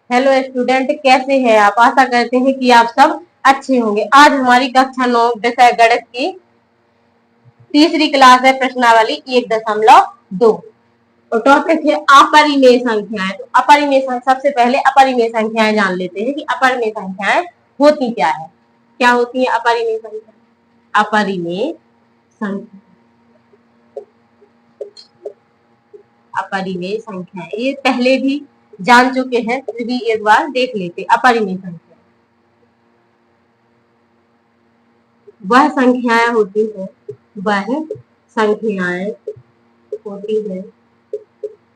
Hello student, कैसे हैं आप? आशा करते हैं कि आप सब अच्छे होंगे। आज हमारी कक्षा 9 विषय गणित की तीसरी क्लास है, प्रश्नावली 1.2 और टॉपिक है अपरिमेय संख्याएं। तो अपरिमेय सबसे पहले अपरिमेय संख्याएं जान लेते हैं कि अपरिमेय संख्याएं होती क्या है। क्या होती है अपरिमेय संख्या? अपरिमेय संख्या, अपरिमेय संख्या ये पहले भी जान चुके हैं, फिर भी एक बार देख लेते। अपरिमेय संख्या वह संख्याएं होती है, वह संख्याएं होती है,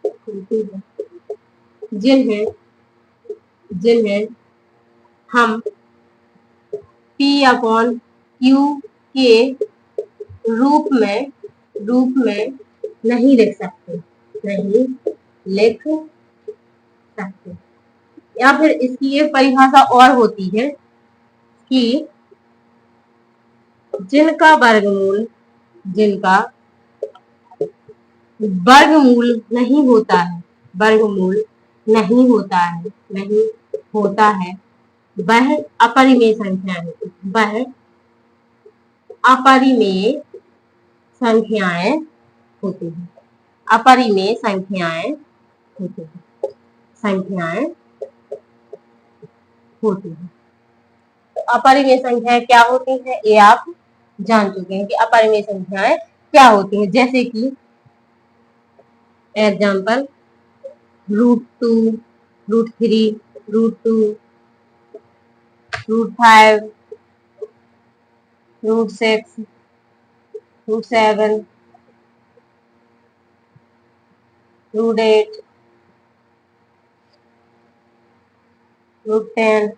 होती है जिन्हें जिन्हें हम P/Q के रूप में नहीं लिख सकते, नहीं लिख सकते। या फिर इसकी एक परिभाषा और होती है कि जिनका वर्गमूल नहीं होता है, वर्गमूल नहीं होता है, नहीं होता है, वह अपरिमेय संख्याएं होती है, वह अपरिमेय संख्याएं होती है, अपरिमेय संख्याएं होती है, संख्याएं होती है। तो अपरिमेय संख्याएं क्या होती है ये आप जान चुके हैं कि अपरिमेय संख्याएं क्या होती है। जैसे कि एग्जाम्पल √2, √3, √2, √5, √6, √7, √8, √10,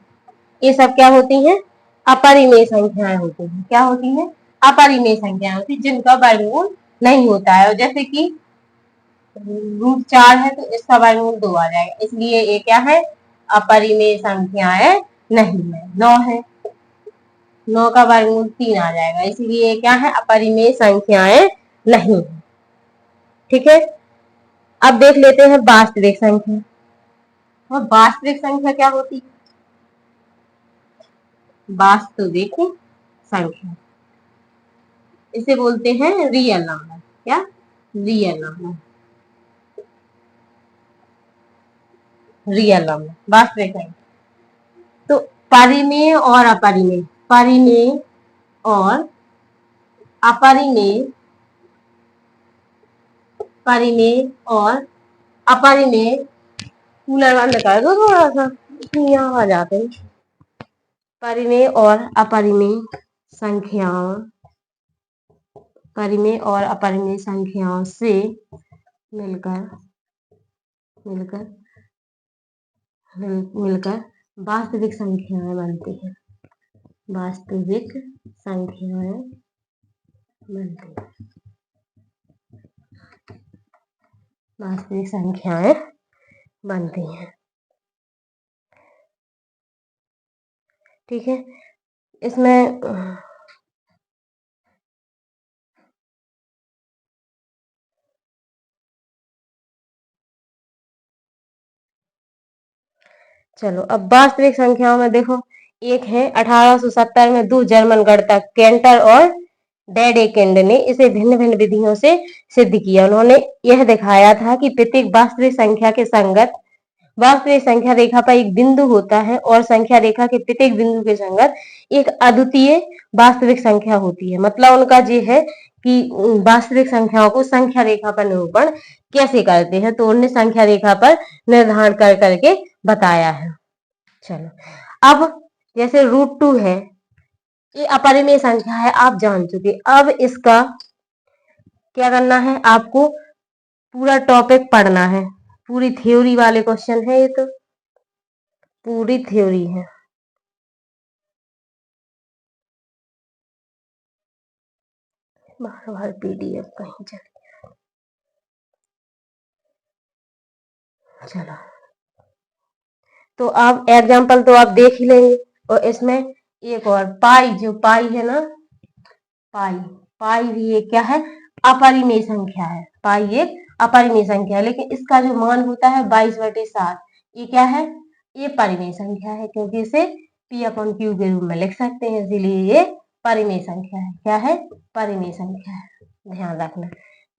ये सब क्या होती हैं? अपरिमेय संख्याएं होती हैं। क्या होती हैं? अपरिमेय संख्याएं होती हैं जिनका वर्गमूल नहीं होता है। और जैसे कि √4 है तो इसका वर्गमूल 2 आ जाएगा, इसलिए ये क्या है? अपरिमेय संख्याएं नहीं है। 9 है, 9 का वर्गमूल 3 आ जाएगा, इसलिए ये क्या है? अपरिमेय संख्याएं नहीं है। ठीक है, अब देख लेते हैं वास्तविक संख्या। और वास्तविक संख्या क्या होती है? वास्तविक संख्या इसे बोलते हैं रियल नंबर। क्या? रियल नंबर, रियल नंबर, वास्तविक संख्या। तो परिमेय और अपरिमेय, परिमेय और अपरिमेय, परिमेय और अपरिमेय, कूलर बंद कर दो थोड़ा सा, इतनी आवाज आते हैं। परिमेय और अपरिमेय संख्याओं, परिमेय और अपरिमेय संख्याओं से मिलकर मिलकर मिलकर वास्तविक संख्याएं बनती हैं, वास्तविक संख्याएं बनती हैं, वास्तविक संख्याएं बनती हैं। ठीक है, इसमें चलो अब वास्तविक संख्याओं में देखो, एक है 1870 में 2 जर्मन गणितज्ञ केंटर और डेडेकिंड ने इसे भिन्न भिन्न विधियों से सिद्ध किया। उन्होंने यह दिखाया था कि प्रत्येक वास्तविक संख्या के संगत वास्तविक संख्या रेखा पर एक बिंदु होता है और संख्या रेखा के प्रत्येक बिंदु के संगत एक अद्वितीय वास्तविक संख्या होती है। मतलब उनका ये है कि वास्तविक संख्याओं को संख्या रेखा पर निरूपण कैसे करते हैं, तो उन्होंने संख्या रेखा पर निर्धारण कर करके बताया है। चलो अब जैसे √2 है, ये अपरिमेय संख्या है, आप जान चुके। अब इसका क्या करना है? आपको पूरा टॉपिक पढ़ना है, पूरी थ्योरी वाले क्वेश्चन है, ये तो पूरी थ्योरी है। बार बार PDF कहीं चलो तो आप एग्जाम्पल तो आप देख ही लेंगे। और इसमें एक और पाई, जो पाई है ना, पाई, पाई भी ये क्या है? अपरिमेय संख्या है। पाई एक अपरिमेय संख्या है, लेकिन इसका जो मान होता है 22/7, ये क्या है? ये परिमेय संख्या है, क्योंकि इसे P अपॉन Q के रूप में लिख सकते हैं, इसीलिए ये परिमेय संख्या है। क्या है? परिमेय संख्या है, ध्यान रखना।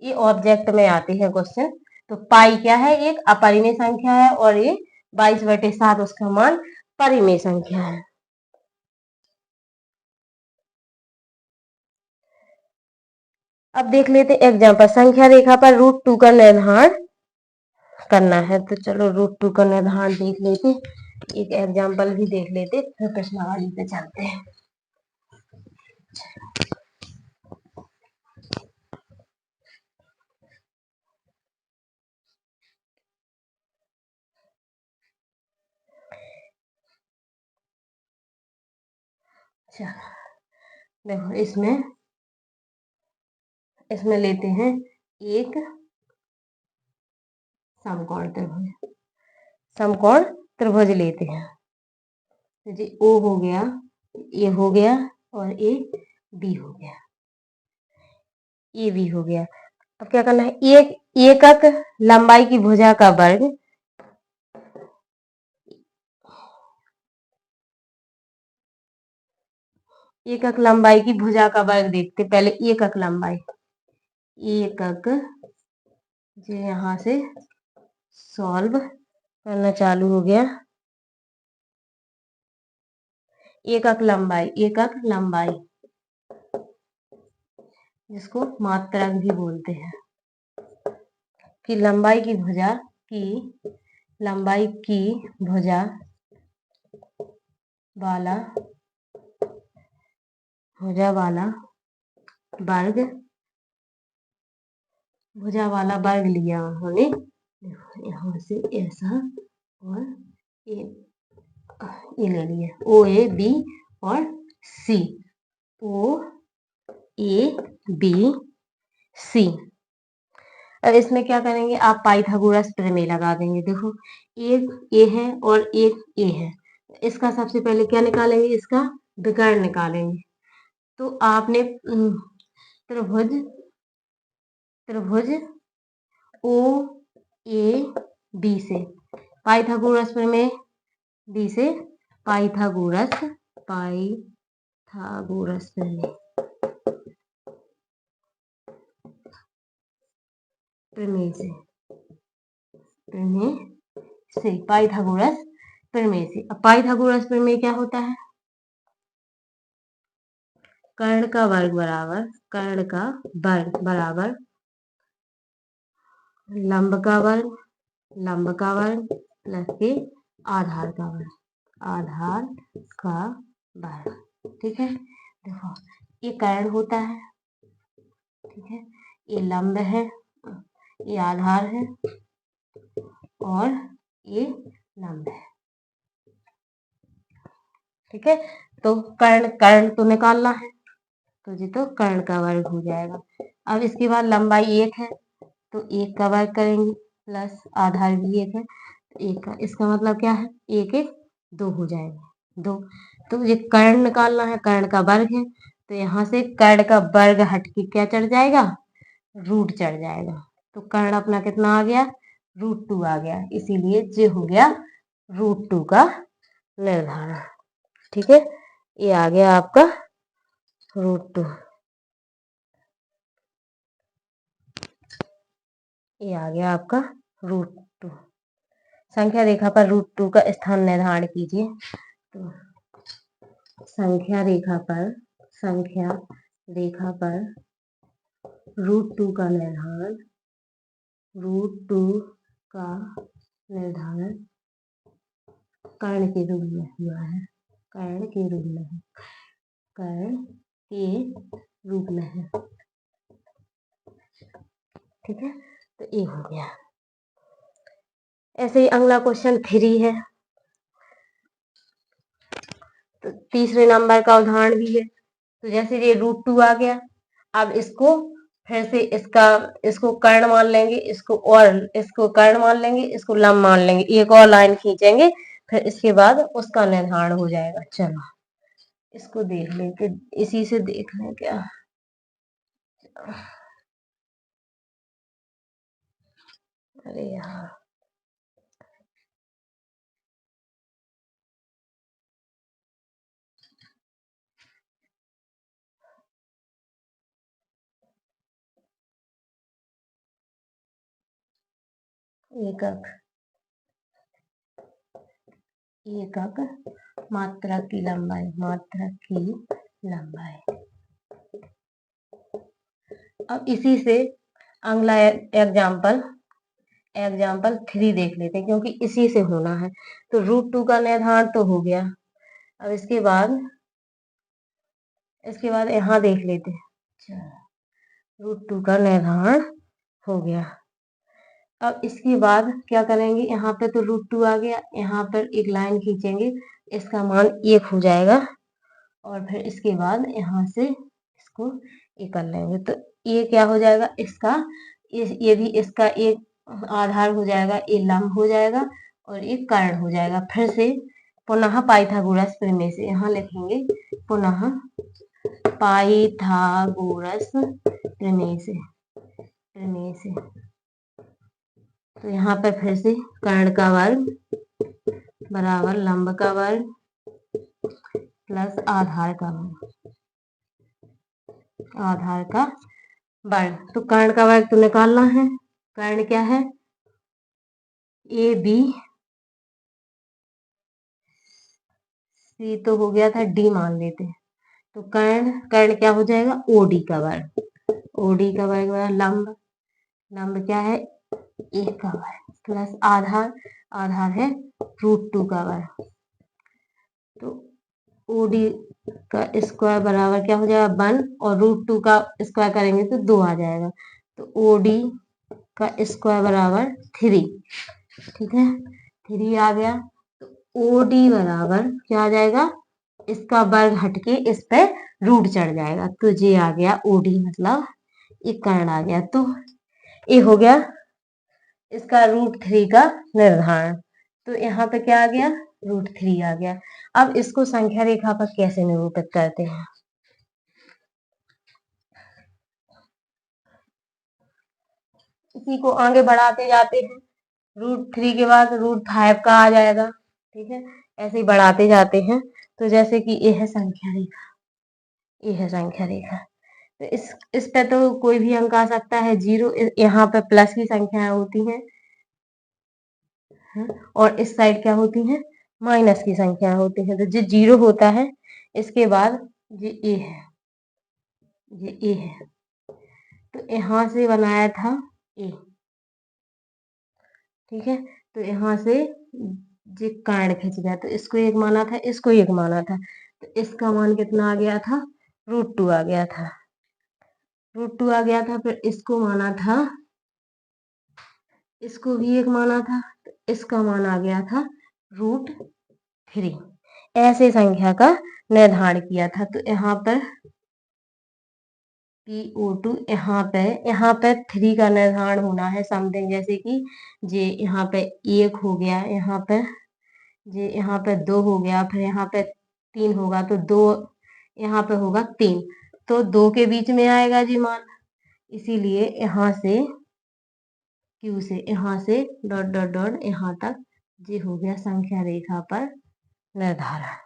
ये ऑब्जेक्ट में आते हैं क्वेश्चन। तो पाई क्या है? एक अपरिमेय संख्या है, और ये 22/7 उसका मान परिमेय संख्या है। अब देख लेते एग्जाम्पल। संख्या रेखा पर √2 का निर्धारण करना है, तो चलो √2 का निर्धारण देख लेते। एक एग्जाम्पल भी देख लेते, फिर प्रश्नावली पे चलते हैं। अच्छा, देखो इसमें लेते हैं एक समकोण त्रिभुज लेते हैं। तो जी ओ हो गया, ए हो गया, और ए बी हो गया, ए बी हो गया। अब क्या करना है? एक एकक लंबाई की भुजा का वर्ग, एकक लंबाई की भुजा का वर्ग देखते। पहले एकक लंबाई, एकक जो यहाँ से सॉल्व करना चालू हो गया। एकक लंबाई जिसको मात्रक भी बोलते हैं, कि लंबाई की भुजा वाला वर्ग लिया उन्होंने। यहाँ से ऐसा, और ये ले लिया ओ ए बी और सी, ओ ए बी सी। अब इसमें क्या करेंगे? आप पाइथागोरस प्रमेय लगा देंगे। देखो, एक ए है और एक ए है, इसका सबसे पहले क्या निकालेंगे? इसका विकर्ण निकालेंगे। तो आपने त्रिभुज ओ ए बी से पाइथागोरस प्रमेय, बी से पाइथागोरस प्रमेय से पाइथागोरस प्रमेय से। अब पाइथागोरस प्रमेय क्या होता है? कर्ण का वर्ग बराबर लंब का वर्ग प्लस के आधार का वर्ग। ठीक है, देखो ये कर्ण होता है, ठीक है, ये लंब है, ये आधार है, और ये लंब है। ठीक है, तो कर्ण तो निकालना है, तो जी तो कर्ण का वर्ग हो जाएगा। अब इसके बाद लंबाई 1 है, तो 1 का वर्ग करेंगे, प्लस आधार भी 1 है, तो 1 का, इसका मतलब क्या है? 1 1 2 हो जाएगा, 2। तो ये कर्ण निकालना है, कर्ण का वर्ग है, तो यहाँ से कर्ण का वर्ग हट के क्या चढ़ जाएगा? रूट चढ़ जाएगा। तो कर्ण अपना कितना आ गया? √2 आ गया, इसीलिए ये हो गया √2 का निर्धारण। ठीक है, ये आ गया आपका √2, ये आ गया आपका √2। संख्या रेखा पर √2 का स्थान निर्धारण कीजिए। तो संख्या रेखा पर √2 का निर्धारण कर्ण के रूप में हुआ है, कर्ण के रूप में है। ठीक है, तो ये हो गया। ऐसे ही अगला क्वेश्चन 3 है, तो तीसरे नंबर का उदाहरण भी है। तो जैसे ये √2 आ गया, अब इसको फिर से इसको कर्ण मान लेंगे, इसको कर्ण मान लेंगे, इसको लंब मान लेंगे, एक और लाइन खींचेंगे, फिर इसके बाद उसका निर्धारण हो जाएगा। चलो इसको देख लेते, इसी से देख लें क्या। अरे यार, एकक, एकक मात्रक की लंबाई, मात्रक की लंबाई। अब इसी से अगला एग्जाम्पल एग्जाम्पल 3 देख लेते हैं, क्योंकि इसी से होना है। तो √2 का निर्धारण तो हो गया। अब इसके बाद यहाँ देख लेते हैं। √2 का निर्धारण हो गया। अब इसके बाद क्या करेंगे, यहाँ पे तो √2 आ गया, यहाँ पर एक लाइन खींचेंगे, इसका मान 1 हो जाएगा। और फिर इसके बाद यहाँ से इसको ये कर लेंगे, तो ये क्या हो जाएगा, इसका ये भी इसका एक आधार हो जाएगा, ये लंब हो जाएगा और ये कर्ण हो जाएगा। फिर से पुनः पाइथागोरस प्रमेय से यहाँ लिखेंगे, पुनः पाइथागोरस प्रमेय से। तो यहाँ पर फिर से कर्ण का वर्ग बराबर लंब का वर्ग प्लस आधार का वर्ग। तो कर्ण का वर्ग तो निकालना है। कर्ण क्या है, ए बी सी तो हो गया था, डी मान लेते हैं। तो कर्ण क्या हो जाएगा, ओडी का वर्ग। ओडी का वर्ग लंब क्या है, ए का वर्ग प्लस आधार है √2 का वर्ग। तो ओडी का स्क्वायर बराबर क्या हो जाएगा 1, और √2 का स्क्वायर करेंगे तो 2 आ जाएगा। तो ओडी का स्क्वायर बराबर 3। ठीक है, 3 आ गया। तो ओडी बराबर क्या आ जाएगा, इसका वर्ग हटके इस पे रूट चढ़ जाएगा, तो ये आ गया ओडी, मतलब ये कर्ण आ गया। तो ये हो गया इसका √3 का निर्धारण। तो यहाँ पे क्या आ गया, √3 आ गया। अब इसको संख्या रेखा पर कैसे निरूपित करते हैं, इसी को आगे बढ़ाते जाते हैं। √3 के बाद √5 का आ जाएगा। ठीक है, ऐसे ही बढ़ाते जाते हैं। तो जैसे कि ये है संख्या रेखा, ये है संख्या रेखा। तो इस पे तो कोई भी अंक आ सकता है, 0। यहाँ पे प्लस की संख्याएं होती हैं, और इस साइड क्या होती हैं, माइनस की संख्या होती है। तो जो 0 होता है, इसके बाद ये ए है, ये ए है। तो यहाँ से बनाया था ए। ठीक है, तो यहाँ से ये कर्ण खिंच गया, तो इसको 1 माना था, इसको 1 माना था। तो इसका मान कितना आ गया था, √2 आ गया था। √2 आ गया था। फिर इसको माना था, इसको भी 1 माना था, तो इसका मान आ गया था √3। ऐसे संख्या का निर्धारण किया था। तो यहाँ पर PO2, यहाँ पे 3 का निर्धारण होना है, समथिंग जैसे कि ये यहाँ पे 1 हो गया, यहाँ पे 2 हो गया, फिर यहाँ पे 3 होगा, तो 2 यहाँ पे होगा 3, तो 2 के बीच में आएगा जी मान। इसीलिए यहाँ से Q से यहाँ से डॉट डॉट डॉट यहाँ तक ये हो गया संख्या रेखा पर निर्धारण।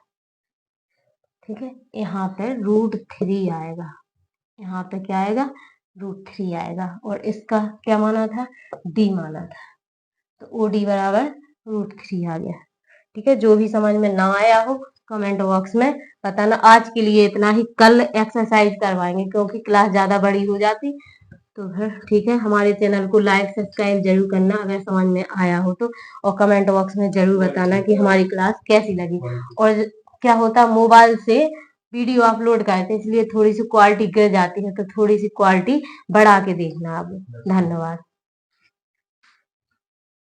ठीक है, यहाँ पे √3 आएगा, यहाँ पे क्या आएगा, √3 आएगा। और इसका क्या माना था, D माना था। तो OD बराबर √3 आ गया। ठीक है, जो भी समझ में ना आया हो कमेंट बॉक्स में बताना। आज के लिए इतना ही, कल एक्सरसाइज करवाएंगे क्योंकि क्लास ज्यादा बड़ी हो जाती। तो फिर ठीक है, हमारे चैनल को लाइक सब्सक्राइब जरूर करना अगर समझ में आया हो तो, और कमेंट बॉक्स में जरूर बताना कि हमारी क्लास कैसी लगी। और क्या होता, मोबाइल से वीडियो अपलोड करते हैं, इसलिए थोड़ी सी क्वालिटी गिर जाती है, तो थोड़ी सी क्वालिटी बढ़ा के देखना आप। धन्यवाद।